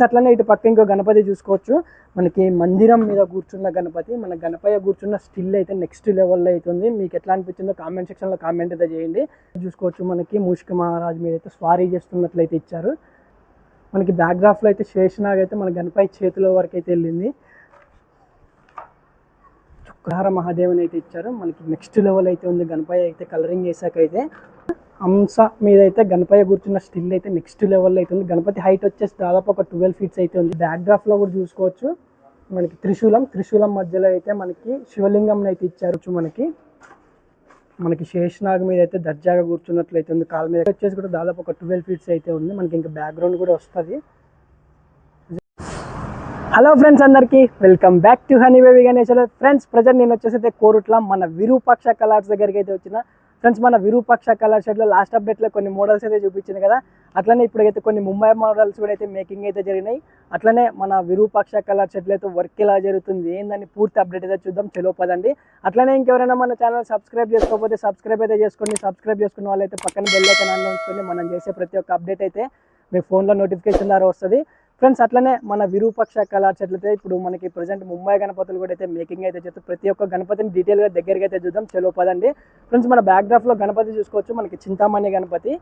అట్లనే ఇటు పక్క ఇంకో గణపతి చూసుకోవచ్చు. మనకి మందిరం మీద కూర్చున్న గణపతి, మన గణపయ్య కూర్చున్న స్టిల్ అయితే నెక్స్ట్ లెవెల్లో అవుతుంది. మీకు ఎట్లా అనిపించిందో కామెంట్ సెక్షన్లో కామెంట్ అయితే చేయండి. చూసుకోవచ్చు మనకి మూషిక మహారాజు మీద అయితే స్వారీ చేస్తున్నట్లయితే ఇచ్చారు. మనకి బ్యాక్గ్రాఫ్లో అయితే శేషనాగ్ అయితే మన గణపయ్య చేతిలో వరకు అయితే వెళ్ళింది. చుక్రహార మహాదేవని అయితే ఇచ్చారు. మనకి నెక్స్ట్ లెవెల్ అయితే ఉంది. గణపయ్య అయితే కలరింగ్ చేశాక అయితే హంస మీద అయితే గణపయ్య కూర్చున్న స్టిల్ అయితే నెక్స్ట్ లెవెల్లో అయితే ఉంది. గణపతి హైట్ వచ్చేసి దాదాపు ఒక 12 ఫీట్స్ అయితే ఉంది. బ్యాక్గ్రాఫ్లో కూడా చూసుకోవచ్చు మనకి త్రిశూలం మధ్యలో అయితే మనకి శివలింగం అయితే ఇచ్చారు. మనకి శేషనాగ్ మీద అయితే దర్జాగా కూర్చున్నట్లయితే ఉంది. కాళ్ళ మీద వచ్చేసి కూడా దాదాపు ఒక 12 ఫీట్స్ అయితే ఉంది. మనకి ఇంకా బ్యాక్గ్రౌండ్ కూడా వస్తుంది. హలో ఫ్రెండ్స్, అందరికీ welcome back to honey baby Ganesh. Friends, present నేను వచ్చేసి అయితే కోరుట్ల మన విరూపాక్ష కలర్స్ దగ్గరికి అయితే వచ్చిన. ఫ్రెండ్స్, మన విరూపాక్ష కలర్ షెడ్లో లాస్ట్ అప్డేట్లో కొన్ని మోడల్స్ అయితే చూపించింది కదా. అట్లనే ఇప్పుడైతే కొన్ని ముంబై మోడల్స్ కూడా అయితే మేకింగ్ అయితే జరిగినాయి. అట్లనే మన విరూపాక్ష కలర్ షెడ్లో అయితే వర్క్ ఎలా జరుగుతుంది ఏందని పూర్తి అప్డేట్ అయితే చూద్దాం. చలో పదండి. అట్లనే ఇంకెవరైనా మన ఛానల్ సబ్స్క్రైబ్ చేసుకోకపోతే సబ్స్క్రైబ్ అయితే చేసుకోండి. సబ్స్క్రైబ్ చేసుకున్న వాళ్ళైతే పక్కన బెల్ ఐకాన్ ఆన్లో ఉంచుకొని మనం చేసే ప్రతి ఒక్క అప్డేట్ అయితే మీ ఫోన్లో నోటిఫికేషన్ ద్వారా వస్తుంది. ఫ్రెండ్స్, అట్లనే మన విరూపాక్ష కలర్ షెడ్లతో ఇప్పుడు మనకి ప్రజెంట్ ముంబై గణపతులు కూడా అయితే మేకింగ్ అయితే చేస్తారు. ప్రతి ఒక్క గణపతిని డీటెయిల్గా దగ్గరికి అయితే చూద్దాం. చలో పదండి. ఫ్రెండ్స్, మన బ్యాక్గ్రాఫ్లో గణపతి చూసుకోవచ్చు. మనకి చింతామణి గణపతి,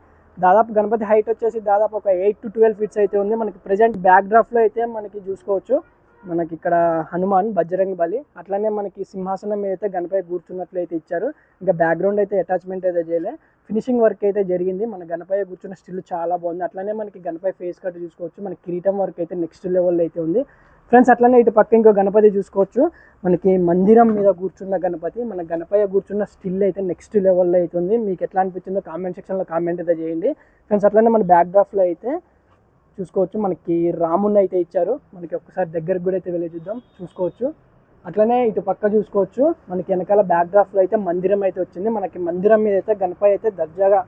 దాదాపు గణపతి హైట్ వచ్చేసి దాదాపు ఒక 8 to 12 ఫీట్స్ అయితే ఉంది. మనకి ప్రజెంట్ బ్యాక్డ్రాఫ్లో అయితే మనకి చూసుకోవచ్చు మనకి ఇక్కడ హనుమాన్ బజరంగ్ బలి, అట్లనే మనకి సింహాసనం మీద అయితే గణపతి కూర్చున్నట్లయితే ఇచ్చారు. ఇంకా బ్యాక్గ్రౌండ్ అయితే అటాచ్మెంట్ అయితే చేయలే, ఫినిషింగ్ వర్క్ అయితే జరిగింది. మన గణపతి కూర్చున్న స్టిల్ చాలా బాగుంది. అట్లనే మనకి గణపతి ఫేస్ కట్ చూసుకోవచ్చు. మనకి కిరీటం వర్క్ అయితే నెక్స్ట్ లెవెల్లో అయితే ఉంది. ఫ్రెండ్స్, అట్లనే ఇటు పక్క ఇంకో గణపతి చూసుకోవచ్చు. మనకి మందిరం మీద కూర్చున్న గణపతి, మన గణపయ్య కూర్చున్న స్టిల్ అయితే నెక్స్ట్ లెవెల్లో అయితే ఉంది. మీకు ఎట్లా అనిపించిందో కామెంట్ సెక్షన్లో కామెంట్ అయితే చేయండి. ఫ్రెండ్స్, అట్లనే మన బ్యాక్డ్రాఫ్లో అయితే చూసుకోవచ్చు మనకి రాముని అయితే ఇచ్చారు. మనకి ఒక్కసారి దగ్గరకు కూడా అయితే వెళ్ళి చూద్దాం. చూసుకోవచ్చు. అట్లనే ఇటు పక్క చూసుకోవచ్చు మనకి వెనకాల బ్యాక్డ్రాఫ్లో అయితే మందిరం అయితే వచ్చింది. మనకి మందిరం మీద అయితే గణపయ్య అయితే దర్జాగా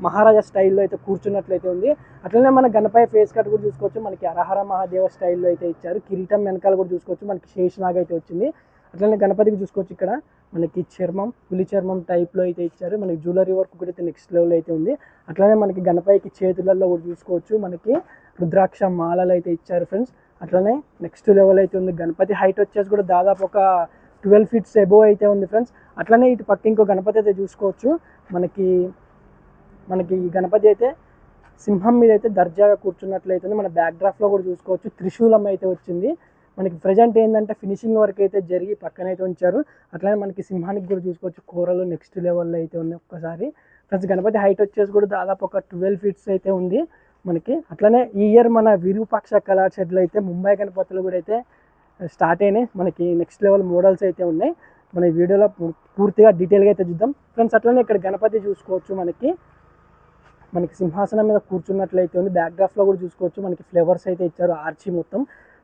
మహారాజా స్టైల్లో అయితే కూర్చున్నట్లయితే ఉంది. అట్లనే మన గణపయ్య ఫేస్ కట్ కూడా చూసుకోవచ్చు. మనకి హరహర మహాదేవ స్టైల్లో అయితే ఇచ్చారు. కిరీటం వెనకాల కూడా చూసుకోవచ్చు మనకి శేషనాగ్ అయితే వచ్చింది. అట్లనే గణపతికి చూసుకోవచ్చు ఇక్కడ మనకి పులి చర్మం టైప్లో అయితే ఇచ్చారు. మనకి జ్యువెలరీ వర్క్ కూడా అయితే నెక్స్ట్ లెవెల్ అయితే ఉంది. అట్లనే మనకి గణపతికి చేతులలో కూడా చూసుకోవచ్చు మనకి రుద్రాక్ష మాలలు అయితే ఇచ్చారు. ఫ్రెండ్స్, అట్లనే నెక్స్ట్ లెవెల్ అయితే ఉంది. గణపతి హైట్ వచ్చేసి కూడా దాదాపు ఒక 12 ఫీట్స్ ఎబోవ్ అయితే ఉంది. ఫ్రెండ్స్, అట్లనే ఇటు పక్క ఇంకో గణపతి అయితే చూసుకోవచ్చు. మనకి గణపతి అయితే సింహం మీద అయితే దర్జాగా కూర్చున్నట్లయితే మన బ్యాక్డ్రాఫ్లో కూడా చూసుకోవచ్చు త్రిశూలం అయితే వచ్చింది. మనకి ప్రజెంట్ ఏంటంటే ఫినిషింగ్ వర్క్ అయితే జరిగి పక్కనైతే ఉంచారు. అట్లనే మనకి సింహానికి కూడా చూసుకోవచ్చు కూరలు నెక్స్ట్ లెవెల్లో అయితే ఉన్నాయి. ఒక్కసారి ఫ్రెండ్స్, గణపతి హైట్ వచ్చేసి కూడా దాదాపు ఒక 12 ఫీట్స్ అయితే ఉంది మనకి. అట్లనే ఈ ఇయర్ మన విరూపాక్ష కలర్ షెడ్లో అయితే ముంబై గణపతులు కూడా అయితే స్టార్ట్ అయినాయి. మనకి నెక్స్ట్ లెవెల్ మోడల్స్ అయితే ఉన్నాయి. మన ఈ వీడియోలో పూర్తిగా డీటెయిల్గా అయితే చూద్దాం. ఫ్రెండ్స్, అట్లనే ఇక్కడ గణపతి చూసుకోవచ్చు మనకి సింహాసనం మీద కూర్చున్నట్లయితే ఉంది. బ్యాక్డ్రాఫ్లో కూడా చూసుకోవచ్చు మనకి ఫ్లేవర్స్ అయితే ఇచ్చారు ఆర్చి మొత్తం.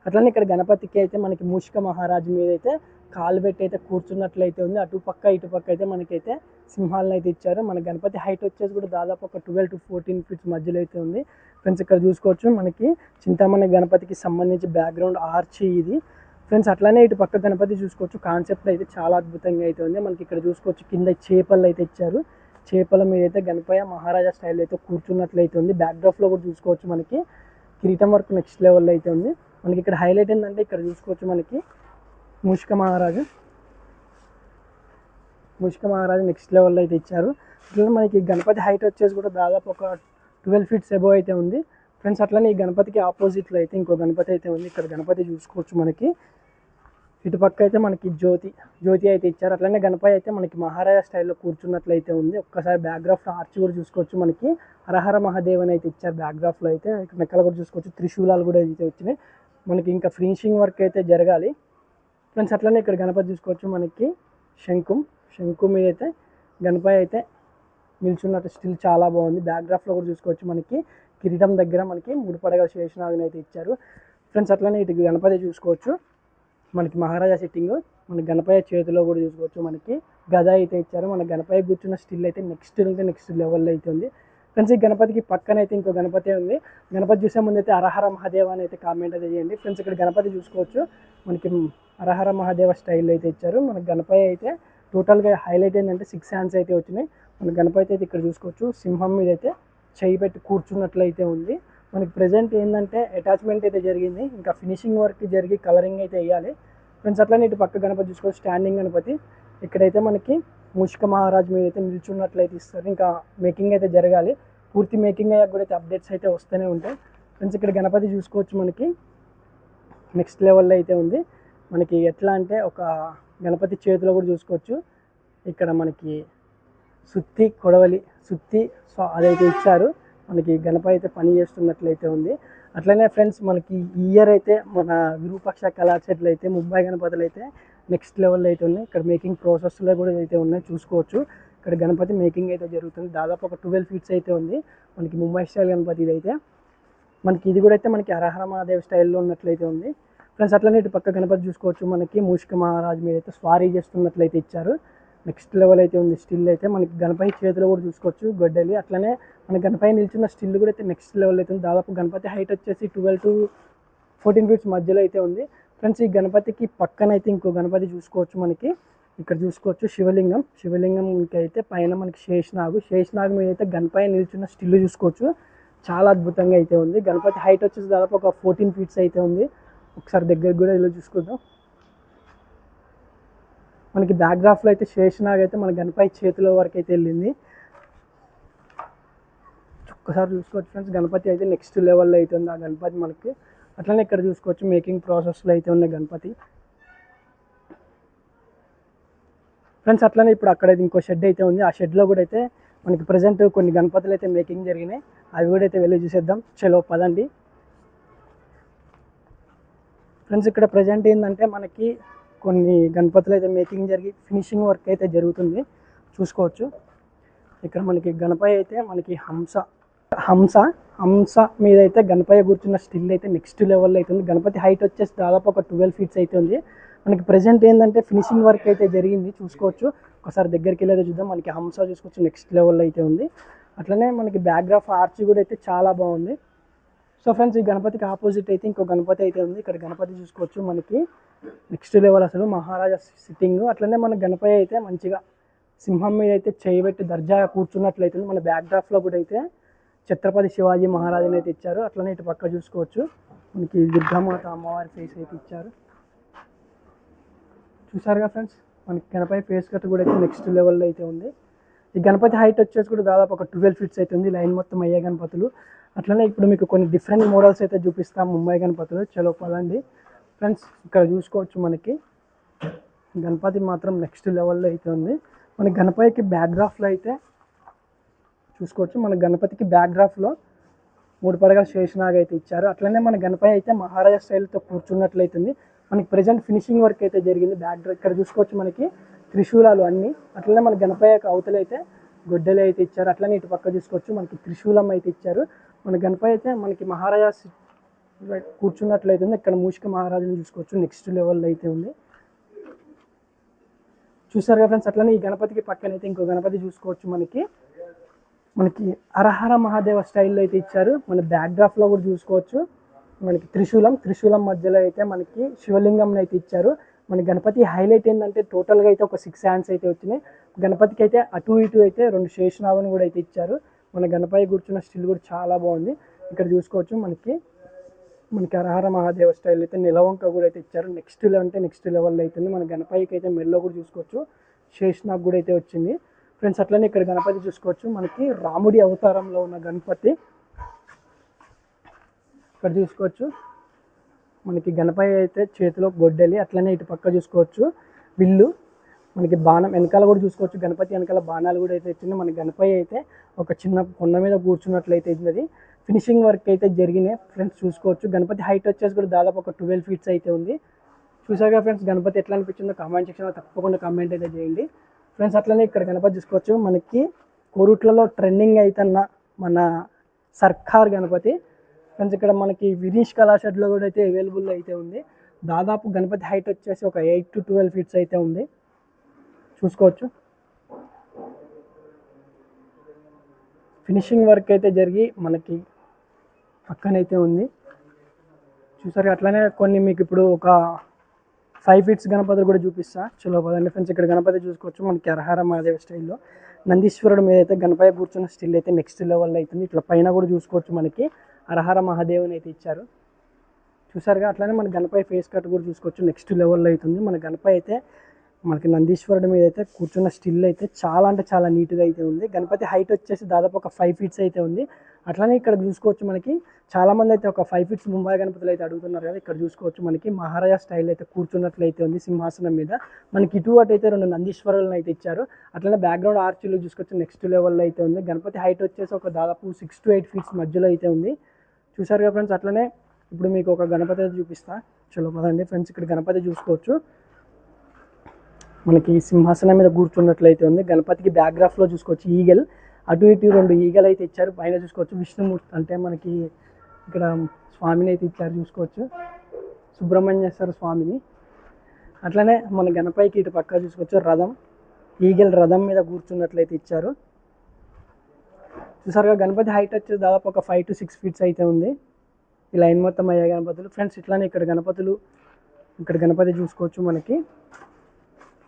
అట్లనే ఇక్కడ గణపతికి అయితే మనకి మూషిక మహారాజు మీద అయితే కాలు పెట్టి అయితే కూర్చున్నట్లయితే ఉంది. ఇటు పక్క అయితే మనకైతే సింహాలను అయితే ఇచ్చారు. మన గణపతి హైట్ వచ్చేసి కూడా దాదాపు ఒక 12 to 14 ఫీట్స్ మధ్యలో అయితే ఉంది. ఫ్రెండ్స్, ఇక్కడ చూసుకోవచ్చు మనకి చింతామణి గణపతికి సంబంధించి బ్యాక్గ్రౌండ్ ఆర్చి ఇది. ఫ్రెండ్స్, అట్లనే ఇటు పక్క గణపతి చూసుకోవచ్చు. కాన్సెప్ట్ అయితే చాలా అద్భుతంగా అయితే ఉంది. మనకి ఇక్కడ చూసుకోవచ్చు కింద చేపలు అయితే ఇచ్చారు. చేపల మీద అయితే గణపయ్య మహారాజా స్టైల్ అయితే కూర్చున్నట్లయితే ఉంది. బ్యాక్డ్రాఫ్లో కూడా చూసుకోవచ్చు మనకి కిరీటం వర్క్ నెక్స్ట్ లెవెల్లో అయితే ఉంది. మనకి ఇక్కడ హైలైట్ ఏంటంటే ఇక్కడ చూసుకోవచ్చు మనకి మూషిక మహారాజు నెక్స్ట్ లెవెల్లో అయితే ఇచ్చారు. ఇట్లా మనకి గణపతి హైట్ వచ్చేసి కూడా దాదాపు ఒక 12 ఫీట్స్ ఎబో అయితే ఉంది. ఫ్రెండ్స్, అట్లనే ఈ గణపతికి ఆపోజిట్లో అయితే ఇంకో గణపతి అయితే ఉంది. ఇక్కడ గణపతి చూసుకోవచ్చు మనకి ఇటు పక్క అయితే మనకి జ్యోతి అయితే ఇచ్చారు. అట్లనే గణపతి అయితే మనకి మహారాజా స్టైల్లో కూర్చున్నట్లయితే ఉంది. ఒక్కసారి బ్యాక్గ్రాఫ్లో ఆర్చి కూడా చూసుకోవచ్చు మనకి హరహర మహాదేవని అయితే ఇచ్చారు. బ్యాక్గ్రాఫ్లో అయితే నెక్కలు కూడా చూసుకోవచ్చు త్రిశూలాలు కూడా అయితే వచ్చినాయి. మనకి ఇంకా ఫినిషింగ్ వర్క్ అయితే జరగాలి. ఫ్రెండ్స్, అట్లనే ఇక్కడ గణపతి చూసుకోవచ్చు మనకి శంకు మీద అయితే గణపతి అయితే నిల్చున్నట్టు స్టిల్ చాలా బాగుంది. బ్యాక్డ్రాఫ్లో కూడా చూసుకోవచ్చు మనకి కిరీటం దగ్గర మనకి 3 పడగల శేషనాగుని అయితే ఇచ్చారు. ఫ్రెండ్స్, అట్లనే ఇటు గణపతి చూసుకోవచ్చు మనకి మహారాజా సిట్టింగ్. మన గణపతి చేతిలో కూడా చూసుకోవచ్చు మనకి గద అయితే ఇచ్చారు. మన గణపతి కూర్చున్న స్టిల్ అయితే నెక్స్ట్ లెవెల్లో అయితే ఉంది. ఫ్రెండ్స్, ఈ గణపతికి పక్కన అయితే ఇంకో గణపతి ఉంది. గణపతి చూసే ముందు అయితే హరహర మహాదేవ అని అయితే కామెంట్ అయితే చేయండి. ఫ్రెండ్స్, ఇక్కడ గణపతి చూసుకోవచ్చు మనకి హరహర మహాదేవ స్టైల్ అయితే ఇచ్చారు. మన గణపతి అయితే టోటల్గా హైలైట్ ఏంటంటే 6 హ్యాండ్స్ అయితే వచ్చినాయి. మన గణపతి అయితే ఇక్కడ చూసుకోవచ్చు సింహం మీద అయితే చేయి పెట్టి కూర్చున్నట్లయితే ఉంది. మనకి ప్రజెంట్ ఏంటంటే అటాచ్మెంట్ అయితే జరిగింది, ఇంకా ఫినిషింగ్ వర్క్ జరిగి కలరింగ్ అయితే వేయాలి ఫ్రెండ్స్. అట్లనే ఇటు పక్క గణపతి చూసుకోవచ్చు, స్టాండింగ్ గణపతి. ఇక్కడైతే మనకి మూషిక మహారాజ్ మీద అయితే నిల్చున్నట్లయితే ఇస్తారు, ఇంకా మేకింగ్ అయితే జరగాలి. పూర్తి మేకింగ్ అయ్యాక కూడా అయితే అప్డేట్స్ అయితే వస్తూనే ఉంటాయి ఫ్రెండ్స్. ఇక్కడ గణపతి చూసుకోవచ్చు, మనకి నెక్స్ట్ లెవెల్లో అయితే ఉంది. మనకి ఎట్లా అంటే ఒక గణపతి చేతిలో కూడా చూసుకోవచ్చు, ఇక్కడ మనకి సుత్తి కొడవలి సుత్తి సో అదైతే ఇచ్చారు. మనకి గణపతి అయితే పని చేస్తున్నట్లయితే ఉంది. అట్లనే ఫ్రెండ్స్ మనకి ఈ ఇయర్ అయితే మన విరూపాక్ష కళాక్షేత్రాలు అయితే ముంబై గణపతులు అయితే నెక్స్ట్ లెవెల్లో అయితే ఉన్నాయి. ఇక్కడ మేకింగ్ ప్రాసెస్లో కూడా అయితే ఉన్నాయి, చూసుకోవచ్చు. ఇక్కడ గణపతి మేకింగ్ అయితే జరుగుతుంది. దాదాపు ఒక 12 ఫీట్స్ అయితే ఉంది మనకి ముంబై స్టైల్ గణపతి. ఇదైతే మనకి ఇది కూడా అయితే మనకి హరహర మహాదేవ్ స్టైల్లో ఉన్నట్లయితే ఉంది ఫ్రెండ్స్. అట్లనే ఇటు పక్క గణపతి చూసుకోవచ్చు, మనకి మూషిక మహారాజ్ మీద అయితే స్వారీ చేస్తున్నట్లయితే ఇచ్చారు. నెక్స్ట్ లెవెల్ అయితే ఉంది స్టిల్ అయితే. మనకి గణపతి చేతిలో కూడా చూసుకోవచ్చు గొడ్డలి. అట్లనే మన గణపతి నిల్చున్న స్టిల్ కూడా అయితే నెక్స్ట్ లెవెల్ అయితే ఉంది. దాదాపు గణపతి హైట్ వచ్చేసి 12 to 14 ఫీట్స్ మధ్యలో అయితే ఉంది ఫ్రెండ్స్. ఈ గణపతికి పక్కన అయితే ఇంకో గణపతి చూసుకోవచ్చు, మనకి ఇక్కడ చూసుకోవచ్చు శివలింగం. శివలింగం అయితే పైన మనకి శేషనాగు మీద అయితే గణపతి నిల్చున్న స్టిల్ చూసుకోవచ్చు, చాలా అద్భుతంగా అయితే ఉంది. గణపతి హైట్ వచ్చేసి దాదాపు ఒక 14 ఫీట్స్ అయితే ఉంది. ఒకసారి దగ్గరికి కూడా ఇలా చూసుకుందాం. మనకి బ్యాక్గ్రాఫ్లో అయితే శేషనాగ్ అయితే మన గణపతి చేతిలో వరకు అయితే వెళ్ళింది. ఒక్కసారి చూసుకోవచ్చు ఫ్రెండ్స్, గణపతి అయితే నెక్స్ట్ లెవెల్లో అయితే ఉంది ఆ గణపతి మనకి. అట్లనే ఇక్కడ చూసుకోవచ్చు మేకింగ్ ప్రాసెస్లో అయితే ఉన్న గణపతి ఫ్రెండ్స్. అట్లనే ఇప్పుడు అక్కడ ఇంకో షెడ్ అయితే ఉంది, ఆ షెడ్లో కూడా అయితే మనకి ప్రజెంట్ కొన్ని గణపతులు అయితే మేకింగ్ జరిగినాయి, అవి కూడా అయితే వెళ్ళి చూసేద్దాం. చలో పదండి ఫ్రెండ్స్. ఇక్కడ ప్రజెంట్ ఏంటంటే మనకి కొన్ని గణపతులు అయితే మేకింగ్ జరిగి ఫినిషింగ్ వర్క్ అయితే జరుగుతుంది, చూసుకోవచ్చు. ఇక్కడ మనకి గణపతి అయితే మనకి హంస మీద అయితే గణపతి కూర్చున్న స్టిల్ అయితే నెక్స్ట్ లెవెల్లో అయితే ఉంది. గణపతి హైట్ వచ్చేసి దాదాపు ఒక 12 ఫీట్స్ అయితే ఉంది. మనకి ప్రజెంట్ ఏంటంటే ఫినిషింగ్ వర్క్ అయితే జరిగింది, చూసుకోవచ్చు. ఒకసారి దగ్గరికి వెళ్ళేది చూద్దాం. మనకి హంస చూసుకోవచ్చు నెక్స్ట్ లెవెల్లో అయితే ఉంది. అట్లనే మనకి బ్యాక్గ్రాఫ్ ఆర్చ్ కూడా అయితే చాలా బాగుంది. సో ఫ్రెండ్స్, ఈ గణపతికి ఆపోజిట్ అయితే ఇంకో గణపతి అయితే ఉంది. ఇక్కడ గణపతి చూసుకోవచ్చు, మనకి నెక్స్ట్ లెవెల్ అసలు మహారాజా సిట్టింగ్. అట్లనే మన గణపతి అయితే మంచిగా సింహం మీద అయితే చేయబెట్టి దర్జాగా కూర్చున్నట్లయితే మన బ్యాక్డ్రాఫ్లో కూడా అయితే ఛత్రపతి శివాజీ మహారాజుని అయితే ఇచ్చారు. అట్లనే ఇటు పక్క చూసుకోవచ్చు, మనకి దుర్గామాత అమ్మవారి ఫేస్ అయితే ఇచ్చారు, చూసారుగా ఫ్రెండ్స్. మనకి గణపతి ఫేస్ కట్ కూడా అయితే నెక్స్ట్ లెవెల్లో అయితే ఉంది. ఈ గణపతి హైట్ వచ్చేసి కూడా దాదాపు ఒక 12 ఫీట్స్ అయితే ఉంది. లైన్ మొత్తం అయ్యే గణపతులు. అట్లనే ఇప్పుడు మీకు కొన్ని డిఫరెంట్ మోడల్స్ అయితే చూపిస్తాం ముంబై గణపతులు. చలో పదండి ఫ్రెండ్స్. ఇక్కడ చూసుకోవచ్చు, మనకి గణపతి మాత్రం నెక్స్ట్ లెవెల్లో అయితే ఉంది. మన గణపతికి బ్యాక్గ్రాఫ్లో అయితే చూసుకోవచ్చు, మన గణపతికి బ్యాక్గ్రాఫ్లో 3 పడగల శేషనాగ్ అయితే ఇచ్చారు. అట్లనే మన గణపతి అయితే మహారాజా స్టైల్తో కూర్చున్నట్లయితుంది. మనకి ప్రజెంట్ ఫినిషింగ్ వర్క్ అయితే జరిగింది. ఇక్కడ చూసుకోవచ్చు, మనకి త్రిశూలాలు అన్నీ. అట్లనే మన గణపతి యొక్క అవతల అయితే గొడ్డలు అయితే ఇచ్చారు. అట్లనే ఇటు పక్క చూసుకోవచ్చు, మనకి త్రిశూలం అయితే ఇచ్చారు. మన గణపతి అయితే మనకి మహారాజా కూర్చున్నట్లయితే ఇక్కడ మూషిక మహారాజుని చూసుకోవచ్చు, నెక్స్ట్ లెవెల్లో అయితే ఉంది, చూసారు కదా ఫ్రెండ్స్. అట్లనే ఈ గణపతికి పక్కన అయితే ఇంకో గణపతి చూసుకోవచ్చు, మనకి హరహర మహాదేవ స్టైల్లో అయితే ఇచ్చారు. మన బ్యాక్డ్రాఫ్లో కూడా చూసుకోవచ్చు, మనకి త్రిశూలం మధ్యలో అయితే మనకి శివలింగం అయితే ఇచ్చారు. మన గణపతి హైలైట్ ఏంటంటే టోటల్గా అయితే ఒక 6 హ్యాండ్స్ అయితే వచ్చినాయి. గణపతికి అయితే అటు ఇటు అయితే 2 శేషనాగుని కూడా అయితే ఇచ్చారు. మన గణపతి కూర్చున్న స్టిల్ కూడా చాలా బాగుంది. ఇక్కడ చూసుకోవచ్చు, మనకి హరహర మహాదేవ స్టైల్ అయితే నిలవంక కూడా అయితే ఇచ్చారు. నెక్స్ట్ లెవెల్లో అవుతుంది. మన గణపతికి అయితే మెల్లో కూడా చూసుకోవచ్చు, శేషనాగ్ కూడా అయితే వచ్చింది ఫ్రెండ్స్. అట్లనే ఇక్కడ గణపతి చూసుకోవచ్చు, మనకి రాముడి అవతారంలో ఉన్న గణపతి. ఇక్కడ చూసుకోవచ్చు, మనకి గణపతి అయితే చేతిలో గొడ్డలి. అట్లనే ఇటు పక్క చూసుకోవచ్చు విల్లు, మనకి బాణం వెనకాల కూడా చూసుకోవచ్చు. గణపతి వెనకాల బాణాలు కూడా అయితే వచ్చింది. మన గణపతి అయితే ఒక చిన్న కొండ మీద కూర్చున్నట్లయితే ఇది ఫినిషింగ్ వర్క్ అయితే జరిగినాయి ఫ్రెండ్స్, చూసుకోవచ్చు. గణపతి హైట్ వచ్చేసి కూడా దాదాపు ఒక 12 ఫీట్స్ అయితే ఉంది. చూసారుగా ఫ్రెండ్స్, గణపతి ఎట్లా అనిపించిందో కామెంట్ సెక్షన్లో తప్పకుండా కామెంట్ అయితే చేయండి ఫ్రెండ్స్. అట్లనే ఇక్కడ గణపతి చూసుకోవచ్చు, మనకి కోరుట్లలో ట్రెండింగ్ అవుతున్న మన సర్కార్ గణపతి ఫ్రెండ్స్. ఇక్కడ మనకి వినీష్ కళాషెడ్లో కూడా అయితే అవైలబుల్ అయితే ఉంది. దాదాపు గణపతి హైట్ వచ్చేసి ఒక 8 to 12 ఫీట్స్ అయితే ఉంది, చూసుకోవచ్చు. ఫినిషింగ్ వర్క్ అయితే జరిగి మనకి పక్కనైతే ఉంది, చూసారు. అట్లనే కొన్ని మీకు ఇప్పుడు ఒక 5 ఫీట్స్ గణపతులు కూడా చూపిస్తా. చలో పదండి ఫ్రెండ్స్. ఇక్కడ గణపతి చూసుకోవచ్చు, మనకి హరహర మహాదేవ స్టైల్లో నందీశ్వరుడు మీద అయితే గణపతి కూర్చున్న స్టిల్ అయితే నెక్స్ట్ లెవెల్లో అవుతుంది. ఇట్లా పైన కూడా చూసుకోవచ్చు, మనకి హరహర మహాదేవుని అయితే ఇచ్చారు. చూసారుగా. అట్లానే మన గణపతి ఫేస్ కట్ కూడా చూసుకోవచ్చు, నెక్స్ట్ లెవెల్లో అవుతుంది. మన గణపతి అయితే మనకి నందీశ్వరుడి మీద అయితే కూర్చున్న స్టిల్ అయితే చాలా అంటే చాలా నీట్గా అయితే ఉంది. గణపతి హైట్ వచ్చేసి దాదాపు ఒక 5 ఫీట్స్ అయితే ఉంది. అట్లానే ఇక్కడ చూసుకోవచ్చు మనకి చాలామంది అయితే ఒక 5 ఫీట్స్ ముంబై గణపతులు అయితే అడుగుతున్నారు కదా. ఇక్కడ చూసుకోవచ్చు మనకి మహారాజా స్టైల్ అయితే కూర్చున్నట్లయితే ఉంది సింహాసనం మీద. మనకి ఇటు అటు అయితే 2 నందీశ్వరులను అయితే ఇచ్చారు. అట్లనే బ్యాక్గ్రౌండ్ ఆర్చీలు చూసుకోవచ్చు, నెక్స్ట్ లెవెల్లో అయితే ఉంది. గణపతి హైట్ వచ్చేసి ఒక దాదాపు 6 to 8 ఫీట్స్ మధ్యలో అయితే ఉంది. చూసారుగా ఫ్రెండ్స్. అట్లనే ఇప్పుడు మీకు ఒక గణపతి అయితే చూపిస్తా. చలో పదండి ఫ్రెండ్స్. ఇక్కడ గణపతి చూసుకోవచ్చు మనకి సింహాసనం మీద కూర్చున్నట్లయితే ఉంది. గణపతికి బ్యాక్గ్రాఫ్లో చూసుకోవచ్చు ఈగల్, అటు ఇటు 2 ఈగలు అయితే ఇచ్చారు. పైన చూసుకోవచ్చు విష్ణుమూర్తి అంటే మనకి ఇక్కడ స్వామిని అయితే ఇచ్చారు. చూసుకోవచ్చు సుబ్రహ్మణ్యేశ్వర స్వామిని. అట్లనే మన గణపతికి ఇటు పక్క చూసుకోవచ్చు రథం, ఈగల్ రథం మీద కూర్చున్నట్లయితే ఇచ్చారు. చూసారుగా. గణపతి హైట్ వచ్చేసి దాదాపు ఒక 5 to 6 ఫీట్స్ అయితే ఉంది. ఈ లైన్ మొత్తం అయ్యే గణపతులు ఫ్రెండ్స్. ఇట్లానే ఇక్కడ గణపతి చూసుకోవచ్చు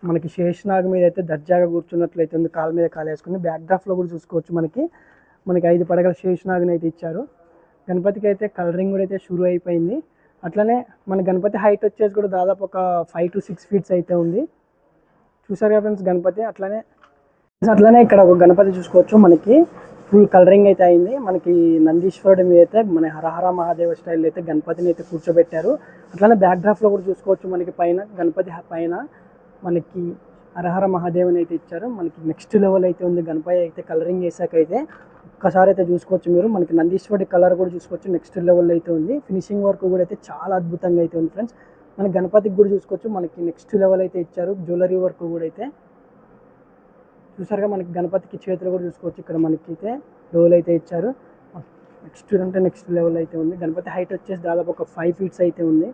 మనకి శేషనాగ్ మీద అయితే దర్జాగా కూర్చున్నట్లయితే ఉంది, కాలు మీద కాలు వేసుకుని. బ్యాక్డ్రాఫ్లో కూడా చూసుకోవచ్చు మనకి 5 పడగల శేషనాగ్ని అయితే ఇచ్చారు. గణపతికి అయితే కలరింగ్ కూడా అయితే షురూ అయిపోయింది. అట్లనే మన గణపతి హైట్ వచ్చేసి కూడా దాదాపు ఒక 5 to 6 ఫీట్స్ అయితే ఉంది. చూసారుగా ఫ్రెండ్స్ గణపతి. అట్లనే ఇక్కడ ఒక గణపతి చూసుకోవచ్చు మనకి ఫుల్ కలరింగ్ అయితే అయింది. మనకి నందీశ్వరుడి మీద అయితే మన హరహర మహాదేవ స్టైల్ అయితే గణపతిని అయితే కూర్చోబెట్టారు. అట్లనే బ్యాక్డ్రాఫ్లో కూడా చూసుకోవచ్చు మనకి పైన గణపతి పైన మనకి హరహర మహాదేవుని అయితే ఇచ్చారు. మనకి నెక్స్ట్ లెవెల్ అయితే ఉంది. గణపతి అయితే కలరింగ్ వేసాక అయితే ఒక్కసారి అయితే చూసుకోవచ్చు మీరు. మనకి నందీశ్వరుడి కలర్ కూడా చూసుకోవచ్చు, నెక్స్ట్ లెవెల్ అయితే ఉంది. ఫినిషింగ్ వర్క్ కూడా అయితే చాలా అద్భుతంగా అయితే ఉంది ఫ్రెండ్స్. మన గణపతికి కూడా చూసుకోవచ్చు మనకి నెక్స్ట్ లెవెల్ అయితే ఇచ్చారు. జ్యువెలరీ వర్క్ కూడా అయితే చూసారుగా. మనకి గణపతికి చేతులు కూడా చూసుకోవచ్చు, ఇక్కడ మనకి అయితే లెవెల్ అయితే ఇచ్చారు. నెక్స్ట్ లెవెల్ అయితే ఉంది. గణపతి హైట్ వచ్చేసి దాదాపు ఒక 5 ఫీట్స్ అయితే ఉంది.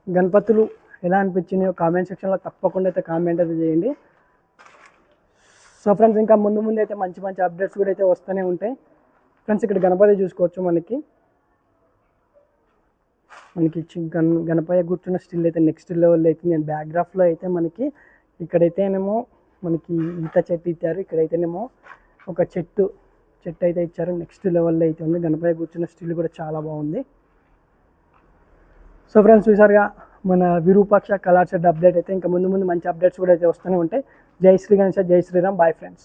గణపతులు ఎలా అనిపించినాయో కామెంట్ సెక్షన్లో తప్పకుండా అయితే కామెంట్ అయితే చేయండి. సో ఫ్రెండ్స్ ఇంకా ముందు అయితే మంచి అప్డేట్స్ కూడా అయితే వస్తూనే ఉంటాయి ఫ్రెండ్స్. ఇక్కడ గణపతి చూసుకోవచ్చు మనకి గణపతి కూర్చున్న స్టిల్ అయితే నెక్స్ట్ లెవెల్ అయితే నేను బ్యాక్గ్రాఫ్లో అయితే మనకి ఇక్కడైతేనేమో మనకి ఈత చెట్టు ఇచ్చారు, ఇక్కడైతేనేమో ఒక చెట్టు అయితే ఇచ్చారు. నెక్స్ట్ లెవెల్లో అయితే ఉంది. గణపతి కూర్చున్న స్టిల్ కూడా చాలా బాగుంది. సో ఫ్రెండ్స్ చూసారుగా మన విరూపాక్ష కలర్ సెట్ అప్డేట్ అయితే ఇంకా ముందు మంచి అప్డేట్స్ కూడా అయితే వస్తూనే ఉంటాయి. జై శ్రీ గణేష్, జై శ్రీరామ్, బాయ్ ఫ్రెండ్స్.